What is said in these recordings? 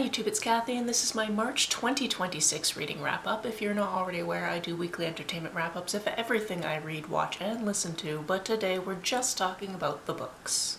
Hi YouTube, it's Kathy and this is my March 2026 reading wrap-up. If you're not already aware, I do weekly entertainment wrap-ups of everything I read, watch, and listen to, but today we're just talking about the books.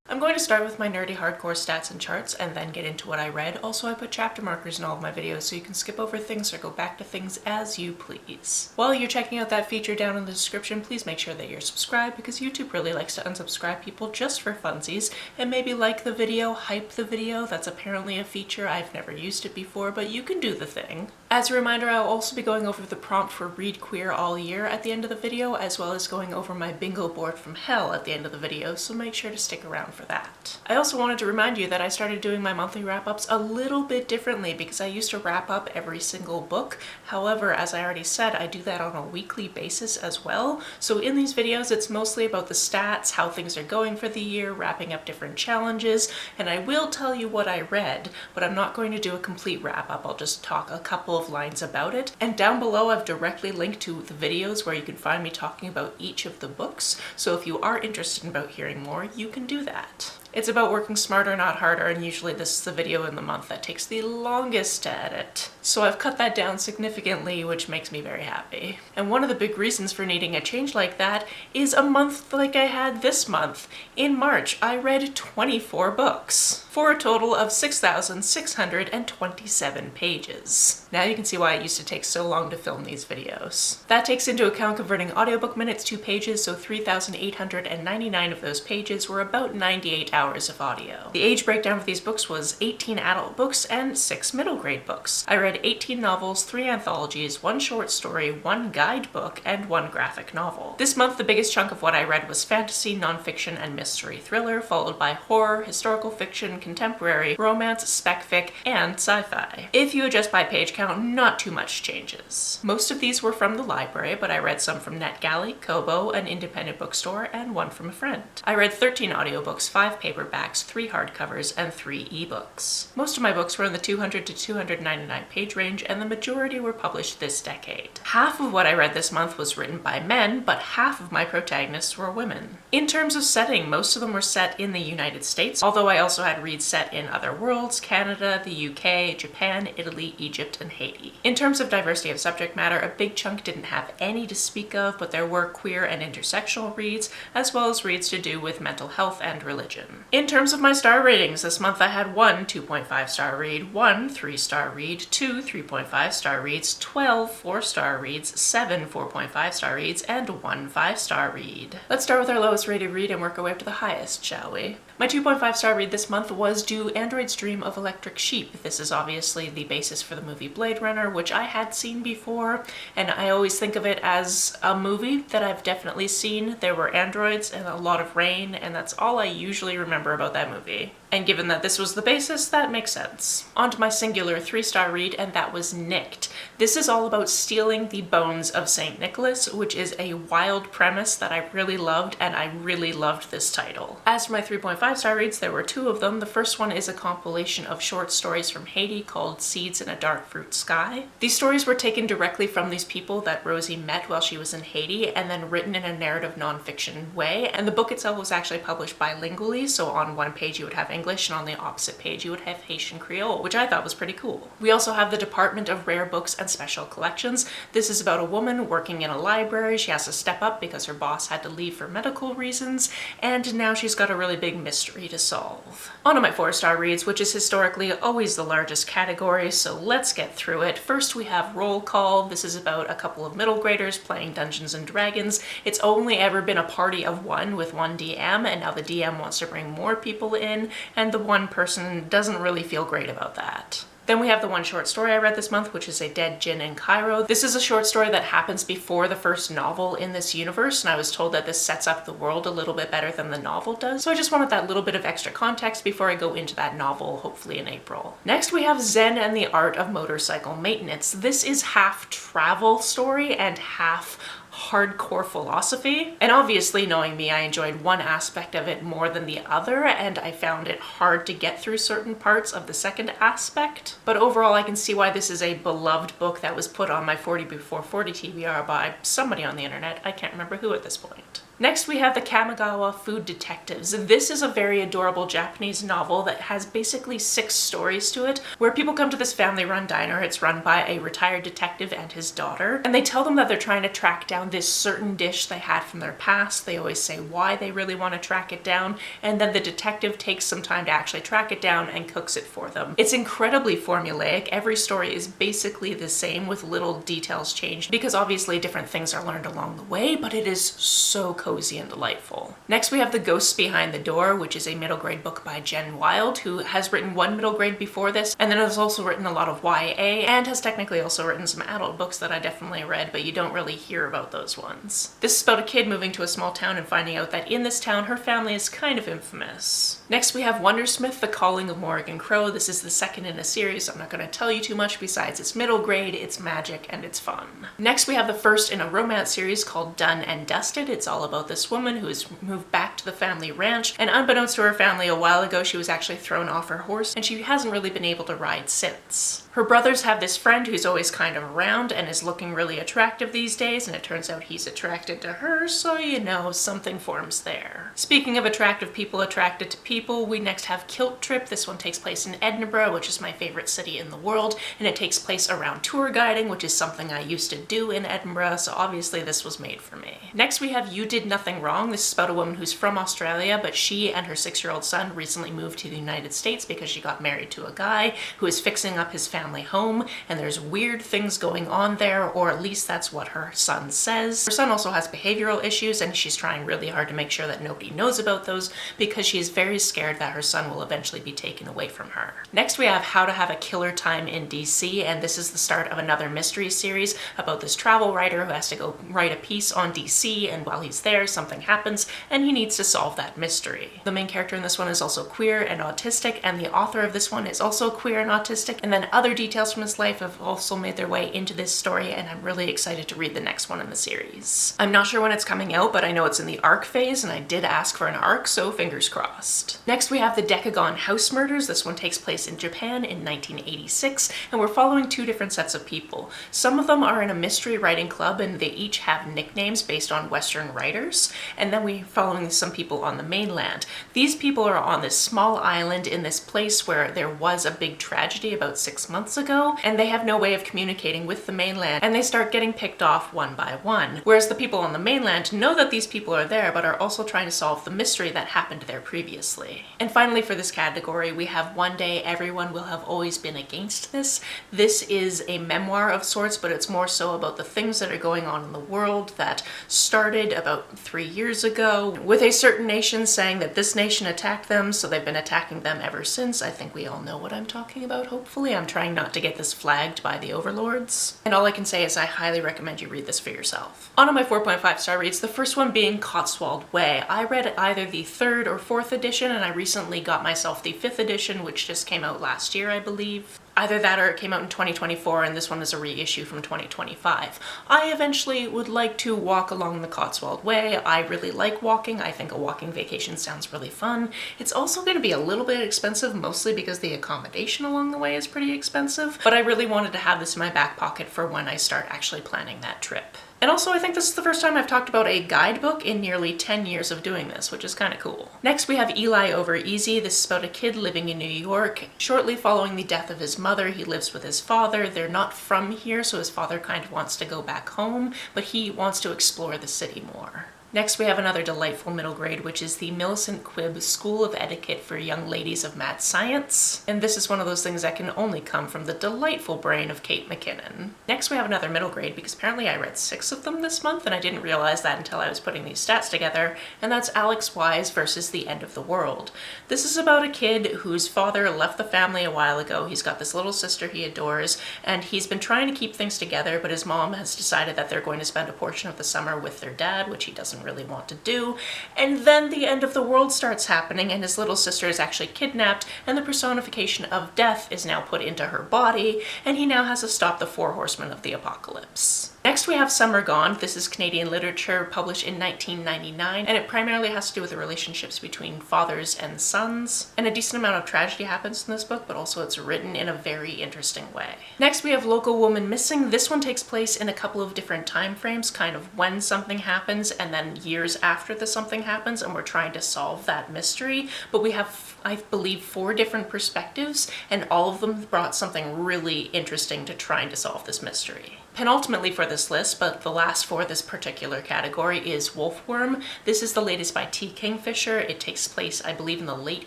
I'm going to start with my nerdy hardcore stats and charts and then get into what I read. Also, I put chapter markers in all of my videos so you can skip over things or go back to things as you please. While you're checking out that feature down in the description, please make sure that you're subscribed because YouTube really likes to unsubscribe people just for funsies, and maybe like the video, hype the video. That's apparently a feature. I've never used it before, but you can do the thing. As a reminder, I'll also be going over the prompt for Read Queer all year at the end of the video, as well as going over my bingo board from hell at the end of the video, so make sure to stick around for that. I also wanted to remind you that I started doing my monthly wrap-ups a little bit differently because I used to wrap up every single book. However, as I already said, I do that on a weekly basis as well. So in these videos, it's mostly about the stats, how things are going for the year, wrapping up different challenges, and I will tell you what I read, but I'm not going to do a complete wrap-up. I'll just talk a couple of lines about it. And down below, I've directly linked to the videos where you can find me talking about each of the books. So if you are interested in about hearing more, you can do that. It's about working smarter, not harder, and usually this is the video in the month that takes the longest to edit. So I've cut that down significantly, which makes me very happy. And one of the big reasons for needing a change like that is a month like I had this month. In March, I read 24 books, for a total of 6,627 pages. Now you can see why it used to take so long to film these videos. That takes into account converting audiobook minutes to pages, so 3,899 of those pages were about 98 hours of audio. The age breakdown for these books was 18 adult books and 6 middle grade books. I read 18 novels, 3 anthologies, 1 short story, 1 guidebook, and 1 graphic novel. This month, the biggest chunk of what I read was fantasy, nonfiction, and mystery thriller, followed by horror, historical fiction, contemporary, romance, spec-fic, and sci-fi. If you adjust by page count, not too much changes. Most of these were from the library, but I read some from NetGalley, Kobo, an independent bookstore, and 1 from a friend. I read 13 audiobooks, 5 paperbacks, 3 hardcovers, and 3 ebooks. Most of my books were in the 200 to 299 page range, and the majority were published this decade. Half of what I read this month was written by men, but half of my protagonists were women. In terms of setting, most of them were set in the United States, although I also had reads set in other worlds, Canada, the UK, Japan, Italy, Egypt, and Haiti. In terms of diversity of subject matter, a big chunk didn't have any to speak of, but there were queer and intersectional reads, as well as reads to do with mental health and religion. In terms of my star ratings, this month I had 1 2.5 star read, 1 3-star read, 2 3.5 star reads, 12 4-star reads, 7 4.5 star reads, and 1 5-star read. Let's start with our lowest rated read and work our way up to the highest, shall we? My 2.5 star read this month was Do Androids Dream of Electric Sheep? This is obviously the basis for the movie Blade Runner, which I had seen before, and I always think of it as a movie that I've definitely seen. There were androids and a lot of rain, and that's all I usually remember about that movie. And given that this was the basis, that makes sense. On to my singular 3-star read, and that was Nicked. This is all about stealing the bones of St. Nicholas, which is a wild premise that I really loved, and I really loved this title. As for my 3.5 star reads, there were 2 of them. The first one is a compilation of short stories from Haiti called Seeds in a Dark Fruit Sky. These stories were taken directly from these people that Rosie met while she was in Haiti, and then written in a narrative nonfiction way, and the book itself was actually published bilingually, so on one page you would have English, and on the opposite page you would have Haitian Creole, which I thought was pretty cool. We also have the Department of Rare Books and Special Collections. This is about a woman working in a library. She has to step up because her boss had to leave for medical reasons, and now she's got a really big mystery to solve. On to my 4-star reads, which is historically always the largest category, so let's get through it. First we have Roll Call. This is about a couple of middle graders playing Dungeons and Dragons. It's only ever been a party of 1 with 1 DM, and now the DM wants to bring more people in, and the one person doesn't really feel great about that. Then we have the 1 short story I read this month, which is A Dead Djinn in Cairo. This is a short story that happens before the first novel in this universe, and I was told that this sets up the world a little bit better than the novel does, so I just wanted that little bit of extra context before I go into that novel, hopefully in April. Next we have Zen and the Art of Motorcycle Maintenance. This is half travel story and half hardcore philosophy, and obviously, knowing me, I enjoyed one aspect of it more than the other, and I found it hard to get through certain parts of the second aspect. But overall, I can see why this is a beloved book that was put on my 40 before 40 TBR by somebody on the internet. I can't remember who at this point. Next we have the Kamigawa Food Detectives. This is a very adorable Japanese novel that has basically 6 stories to it, where people come to this family-run diner. It's run by a retired detective and his daughter, and they tell them that they're trying to track down this certain dish they had from their past. They always say why they really want to track it down, and then the detective takes some time to actually track it down and cooks it for them. It's incredibly formulaic. Every story is basically the same with little details changed, because obviously different things are learned along the way, but it is so cozy and delightful. Next we have The Ghosts Behind the Door, which is a middle grade book by Jen Wild, who has written 1 middle grade before this, and then has also written a lot of YA, and has technically also written some adult books that I definitely read, but you don't really hear about those ones. This is about a kid moving to a small town and finding out that in this town her family is kind of infamous. Next we have Wondersmith, The Calling of Morrigan Crow. This is the second in a series. I'm not going to tell you too much besides it's middle grade, it's magic, and it's fun. Next we have the first in a romance series called Done and Dusted. It's all about this woman who has moved back to the family ranch, and unbeknownst to her family a while ago she was actually thrown off her horse and she hasn't really been able to ride since. Her brothers have this friend who's always kind of around and is looking really attractive these days, and it turns out he's attracted to her, so you know, something forms there. Speaking of attractive people attracted to people, we next have Kilt Trip. This one takes place in Edinburgh, which is my favorite city in the world, and it takes place around tour guiding, which is something I used to do in Edinburgh, so obviously this was made for me. Next we have You Did Nothing Wrong. This is about a woman who's from Australia, but she and her 6-year-old son recently moved to the United States because she got married to a guy who is fixing up his family home, and there's weird things going on there, or at least that's what her son says. Her son also has behavioral issues, and she's trying really hard to make sure that nobody knows about those because she is very scared that her son will eventually be taken away from her. Next we have How to Have a Killer Time in DC, and this is the start of another mystery series about this travel writer who has to go write a piece on DC, and while he's there something happens and he needs to solve that mystery. The main character in this one is also queer and autistic, and the author of this one is also queer and autistic, and then other details from his life have also made their way into this story, and I'm really excited to read the next one in the series. I'm not sure when it's coming out, but I know it's in the ARC phase, and I did ask for an ARC, so fingers crossed. Next we have The Decagon House Murders. This one takes place in Japan in 1986, and we're following 2 different sets of people. Some of them are in a mystery writing club, and they each have nicknames based on Western writers, and then we're following some people on the mainland. These people are on this small island in this place where there was a big tragedy about 6 months ago, and they have no way of communicating with the mainland, and they start getting picked off one by one. Whereas the people on the mainland know that these people are there, but are also trying to solve the mystery that happened there previously. And finally for this category, we have One Day Everyone Will Have Always Been Against This. This is a memoir of sorts, but it's more so about the things that are going on in the world that started about 3 years ago, with a certain nation saying that this nation attacked them, so they've been attacking them ever since. I think we all know what I'm talking about, hopefully. I'm trying not to get this flagged by the overlords. And all I can say is I highly recommend you read this for yourself. On to my 4.5 star reads, the first one being Cotswold Way. I read either the 3rd or 4th edition, and I recently got myself the 5th edition, which just came out last year, I believe. Either that or it came out in 2024 and this one is a reissue from 2025. I eventually would like to walk along the Cotswold Way. I really like walking. I think a walking vacation sounds really fun. It's also going to be a little bit expensive, mostly because the accommodation along the way is pretty expensive, but I really wanted to have this in my back pocket for when I start actually planning that trip. And also I think this is the first time I've talked about a guidebook in nearly 10 years of doing this, which is kind of cool. Next we have Eli Over Easy. This is about a kid living in New York. Shortly following the death of his mother, he lives with his father. They're not from here, so his father kind of wants to go back home, but he wants to explore the city more. Next we have another delightful middle grade, which is the Millicent Quibb School of Etiquette for Young Ladies of Mad Science. And this is one of those things that can only come from the delightful brain of Kate McKinnon. Next we have another middle grade, because apparently I read 6 of them this month, and I didn't realize that until I was putting these stats together, and that's Alex Wise versus the End of the World. This is about a kid whose father left the family a while ago. He's got this little sister he adores, and he's been trying to keep things together, but his mom has decided that they're going to spend a portion of the summer with their dad, which he doesn't really want to do, and then the end of the world starts happening and his little sister is actually kidnapped and the personification of death is now put into her body, and he now has to stop the 4 horsemen of the apocalypse. Next we have Summer Gone. This is Canadian literature published in 1999, and it primarily has to do with the relationships between fathers and sons. And a decent amount of tragedy happens in this book, but also it's written in a very interesting way. Next we have Local Woman Missing. This one takes place in a couple of different time frames, kind of when something happens and then then years after the something happens and we're trying to solve that mystery. But we have, I believe, 4 different perspectives, and all of them brought something really interesting to trying to solve this mystery. Penultimately for this list, but the last for this particular category, is Wolfworm. This is the latest by T. Kingfisher. It takes place, I believe, in the late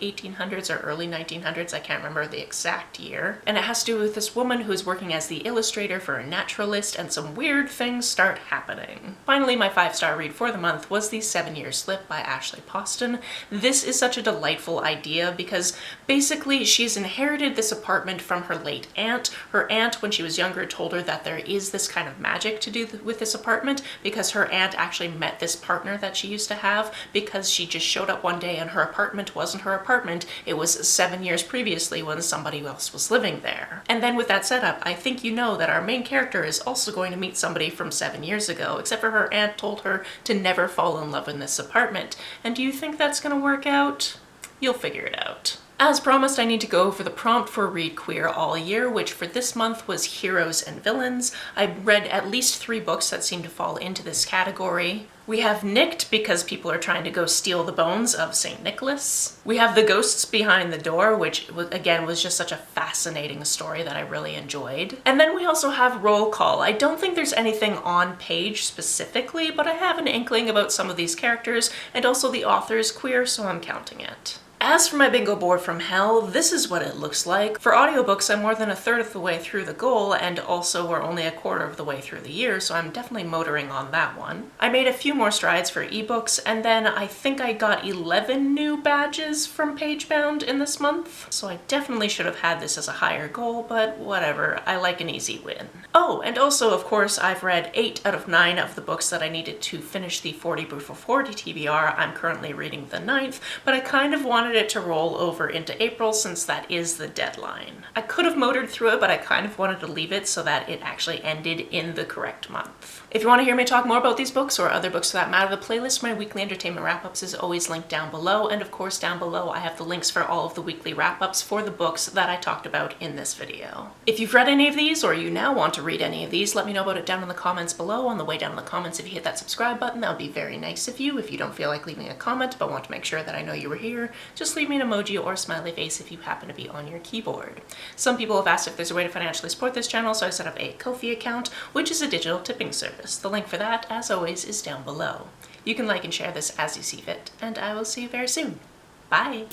1800s or early 1900s. I can't remember the exact year. And it has to do with this woman who's working as the illustrator for a naturalist, and some weird things start happening. Finally, my 5-star read for the month was The 7-Year Slip by Ashley Poston. This is such a delightful idea because basically she's inherited this apartment from her late aunt. Her aunt, when she was younger, told her that there is this kind of magic to do with this apartment because her aunt actually met this partner that she used to have because she just showed up one day and her apartment wasn't her apartment. It was 7 years previously when somebody else was living there. And then with that setup, I think you know that our main character is also going to meet somebody from 7 years ago, except for her aunt told her to never fall in love in this apartment. And do you think that's gonna work out? You'll figure it out. As promised, I need to go for the prompt for Read Queer All Year, which for this month was Heroes and Villains. I read at least 3 books that seem to fall into this category. We have Nicked because people are trying to go steal the bones of St. Nicholas. We have The Ghosts Behind the Door, which again was just such a fascinating story that I really enjoyed. And then we also have Roll Call. I don't think there's anything on page specifically, but I have an inkling about some of these characters, and also the author is queer, so I'm counting it. As for my bingo board from hell, this is what it looks like. For audiobooks, I'm more than 1/3 of the way through the goal, and also we're only 1/4 of the way through the year, so I'm definitely motoring on that one. I made a few more strides for ebooks, and then I think I got 11 new badges from Pagebound in this month. So I definitely should have had this as a higher goal, but whatever, I like an easy win. Oh, and also, of course, I've read 8 out of 9 of the books that I needed to finish the 40 Brew for 40 TBR. I'm currently reading the 9th, but I kind of wanted it to roll over into April since that is the deadline. I could have motored through it, but I kind of wanted to leave it so that it actually ended in the correct month. If you want to hear me talk more about these books or other books for that matter, the playlist, my weekly entertainment wrap-ups, is always linked down below, and of course down below I have the links for all of the weekly wrap-ups for the books that I talked about in this video. If you've read any of these or you now want to read any of these, let me know about it down in the comments below. On the way down in the comments, if you hit that subscribe button, that would be very nice of you. If you don't feel like leaving a comment but want to make sure that I know you were here, just leave me an emoji or a smiley face if you happen to be on your keyboard. Some people have asked if there's a way to financially support this channel, so I set up a Ko-fi account, which is a digital tipping service. The link for that, as always, is down below. You can like and share this as you see fit, and I will see you very soon. Bye!